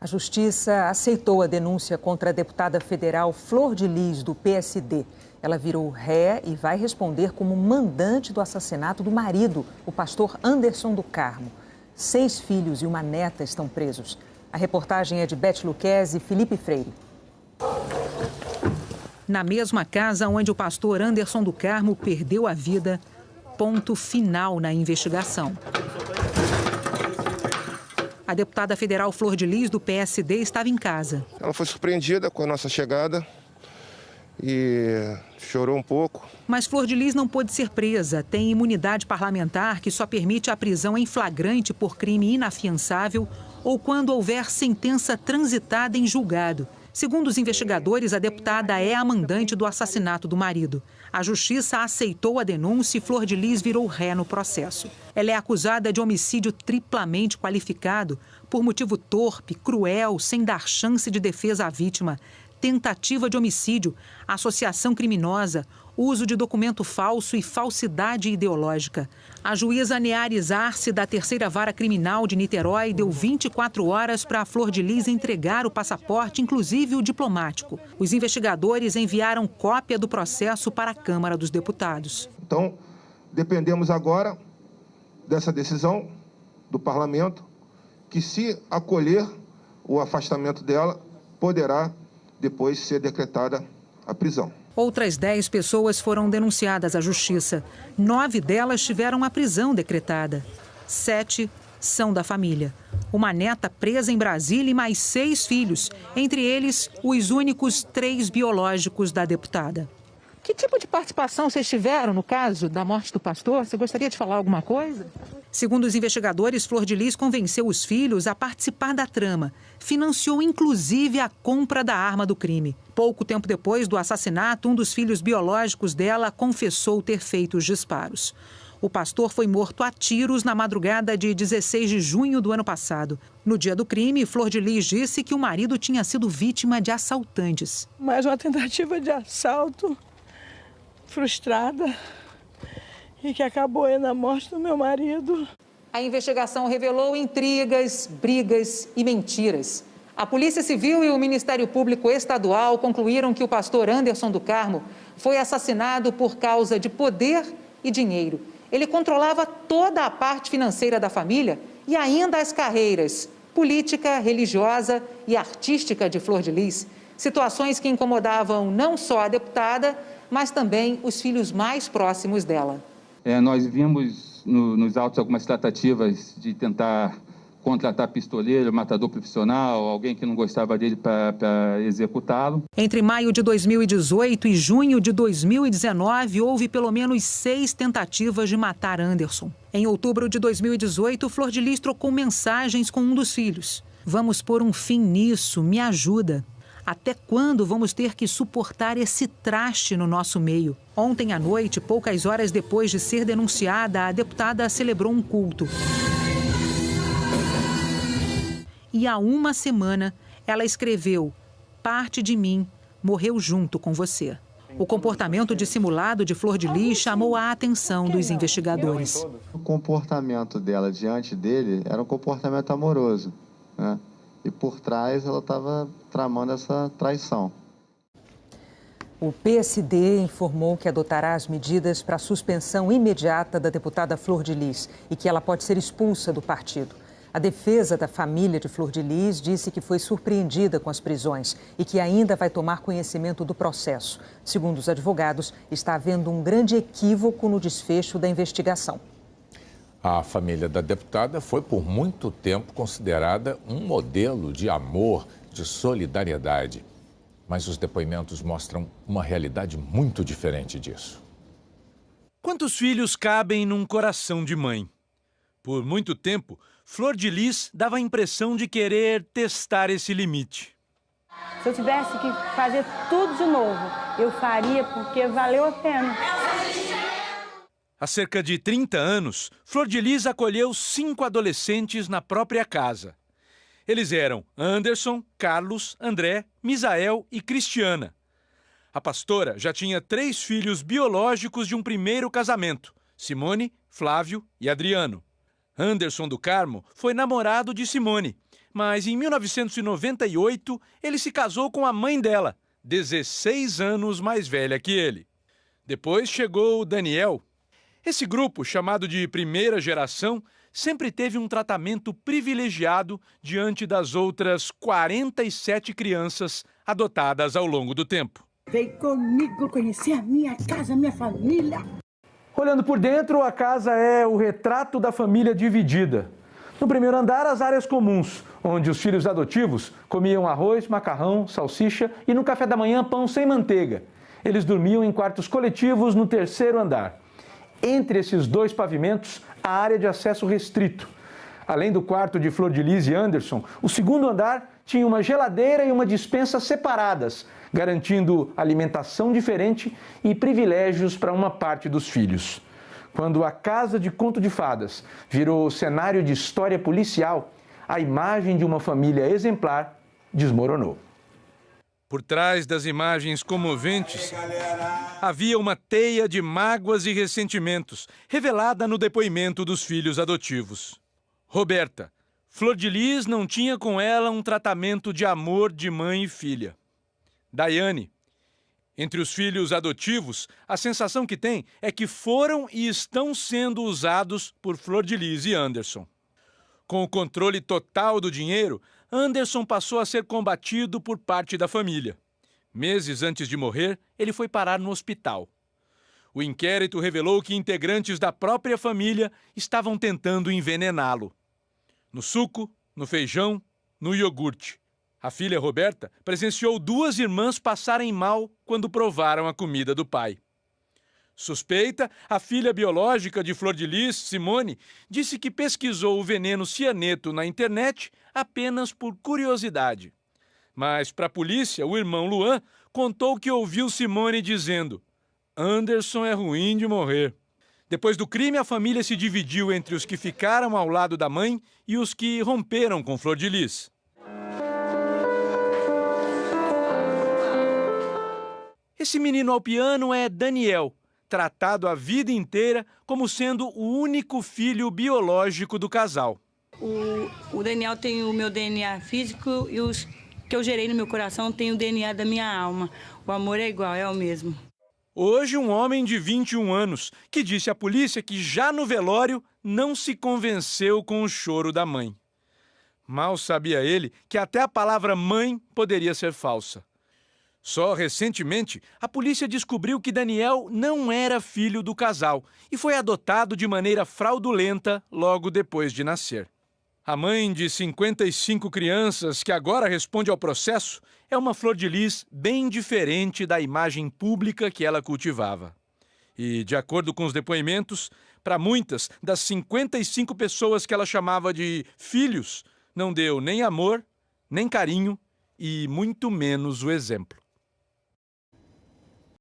A Justiça aceitou a denúncia contra a deputada federal Flor de Lis, do PSD. Ela virou ré e vai responder como mandante do assassinato do marido, o pastor Anderson do Carmo. 6 filhos e uma neta estão presos. A reportagem é de Beth Luquezzi e Felipe Freire. Na mesma casa onde o pastor Anderson do Carmo perdeu a vida, ponto final na investigação. A deputada federal Flor de Lis, do PSD, estava em casa. Ela foi surpreendida com a nossa chegada e chorou um pouco. Mas Flor de Lis não pôde ser presa. Tem imunidade parlamentar que só permite a prisão em flagrante por crime inafiançável ou quando houver sentença transitada em julgado. Segundo os investigadores, a deputada é a mandante do assassinato do marido. A Justiça aceitou a denúncia e Flor de Lis virou ré no processo. Ela é acusada de homicídio triplamente qualificado por motivo torpe, cruel, sem dar chance de defesa à vítima, tentativa de homicídio, associação criminosa, uso de documento falso e falsidade ideológica. A juíza Neares Arce, da 3ª Vara Criminal de Niterói, deu 24 horas para a Flor de Lis entregar o passaporte, inclusive o diplomático. Os investigadores enviaram cópia do processo para a Câmara dos Deputados. Então, dependemos agora dessa decisão do Parlamento, que se acolher o afastamento dela, poderá depois ser decretada a prisão. Outras 10 pessoas foram denunciadas à Justiça. 9 delas tiveram a prisão decretada. 7 são da família. Uma neta presa em Brasília e mais 6 filhos, entre eles os únicos 3 biológicos da deputada. Que tipo de participação vocês tiveram no caso da morte do pastor? Você gostaria de falar alguma coisa? Segundo os investigadores, Flor de Lis convenceu os filhos a participar da trama. Financiou inclusive a compra da arma do crime. Pouco tempo depois do assassinato, um dos filhos biológicos dela confessou ter feito os disparos. O pastor foi morto a tiros na madrugada de 16 de junho do ano passado. No dia do crime, Flor de Lis disse que o marido tinha sido vítima de assaltantes. Mais uma tentativa de assalto frustrada e que acabou na morte do meu marido. A investigação revelou intrigas, brigas e mentiras. A Polícia Civil e o Ministério Público Estadual concluíram que o pastor Anderson do Carmo foi assassinado por causa de poder e dinheiro. Ele controlava toda a parte financeira da família e ainda as carreiras política, religiosa e artística de Flor de Lis. Situações que incomodavam não só a deputada, mas também os filhos mais próximos dela. Nós vimos nos autos algumas tratativas de tentar contratar pistoleiro, matador profissional, alguém que não gostava dele para executá-lo. Entre maio de 2018 e junho de 2019, houve pelo menos 6 tentativas de matar Anderson. Em outubro de 2018, Flor de Lis trocou mensagens com um dos filhos. Vamos pôr um fim nisso, me ajuda. Até quando vamos ter que suportar esse traste no nosso meio? Ontem à noite, poucas horas depois de ser denunciada, a deputada celebrou um culto. E há uma semana, ela escreveu: parte de mim morreu junto com você. O comportamento dissimulado de Flor de Lis chamou a atenção dos investigadores. O comportamento dela diante dele era um comportamento amoroso, né? E por trás ela estava tramando essa traição. O PSD informou que adotará as medidas para a suspensão imediata da deputada Flor de Lis e que ela pode ser expulsa do partido. A defesa da família de Flor de Lis disse que foi surpreendida com as prisões e que ainda vai tomar conhecimento do processo. Segundo os advogados, está havendo um grande equívoco no desfecho da investigação. A família da deputada foi por muito tempo considerada um modelo de amor, de solidariedade. Mas os depoimentos mostram uma realidade muito diferente disso. Quantos filhos cabem num coração de mãe? Por muito tempo, Flor de Lis dava a impressão de querer testar esse limite. Se eu tivesse que fazer tudo de novo, eu faria porque valeu a pena. Há cerca de 30 anos, Flor de Lis acolheu 5 adolescentes na própria casa. Eles eram Anderson, Carlos, André, Misael e Cristiana. A pastora já tinha 3 filhos biológicos de um primeiro casamento, Simone, Flávio e Adriano. Anderson do Carmo foi namorado de Simone, Mas em 1998, ele se casou com a mãe dela, 16 anos mais velha que ele. Depois chegou o Daniel. Esse grupo, chamado de primeira geração, sempre teve um tratamento privilegiado diante das outras 47 crianças adotadas ao longo do tempo. Vem comigo conhecer a minha casa, a minha família. Olhando por dentro, a casa é o retrato da família dividida. No primeiro andar, as áreas comuns, onde os filhos adotivos comiam arroz, macarrão, salsicha e no café da manhã pão sem manteiga. Eles dormiam em quartos coletivos no terceiro andar. Entre esses dois pavimentos, a área de acesso restrito. Além do quarto de Flor de Lis e Anderson, o segundo andar tinha uma geladeira e uma despensa separadas, garantindo alimentação diferente e privilégios para uma parte dos filhos. Quando a casa de conto de fadas virou cenário de história policial, a imagem de uma família exemplar desmoronou. Por trás das imagens comoventes, havia uma teia de mágoas e ressentimentos, revelada no depoimento dos filhos adotivos. Roberta, Flor de Lis não tinha com ela um tratamento de amor de mãe e filha. Daiane, entre os filhos adotivos, a sensação que tem é que foram e estão sendo usados por Flor de Lis e Anderson. Com o controle total do dinheiro, Anderson passou a ser combatido por parte da família. Meses antes de morrer, ele foi parar no hospital. O inquérito revelou que integrantes da própria família estavam tentando envenená-lo. No suco, no feijão, no iogurte. A filha Roberta presenciou 2 irmãs passarem mal quando provaram a comida do pai. Suspeita, a filha biológica de Flor de Lis, Simone, disse que pesquisou o veneno cianeto na internet apenas por curiosidade. Mas, para a polícia, o irmão Luan contou que ouviu Simone dizendo: Anderson é ruim de morrer. Depois do crime, a família se dividiu entre os que ficaram ao lado da mãe e os que romperam com Flor de Lis. Esse menino ao piano é Daniel, tratado a vida inteira como sendo o único filho biológico do casal. O Daniel tem o meu DNA físico e os que eu gerei no meu coração tem o DNA da minha alma. O amor é igual, é o mesmo. Hoje, um homem de 21 anos que disse à polícia que já no velório não se convenceu com o choro da mãe. Mal sabia ele que até a palavra mãe poderia ser falsa. Só recentemente, a polícia descobriu que Daniel não era filho do casal e foi adotado de maneira fraudulenta logo depois de nascer. A mãe de 55 crianças que agora responde ao processo é uma Flor de Lis bem diferente da imagem pública que ela cultivava. E, de acordo com os depoimentos, para muitas das 55 pessoas que ela chamava de filhos, não deu nem amor, nem carinho e muito menos o exemplo.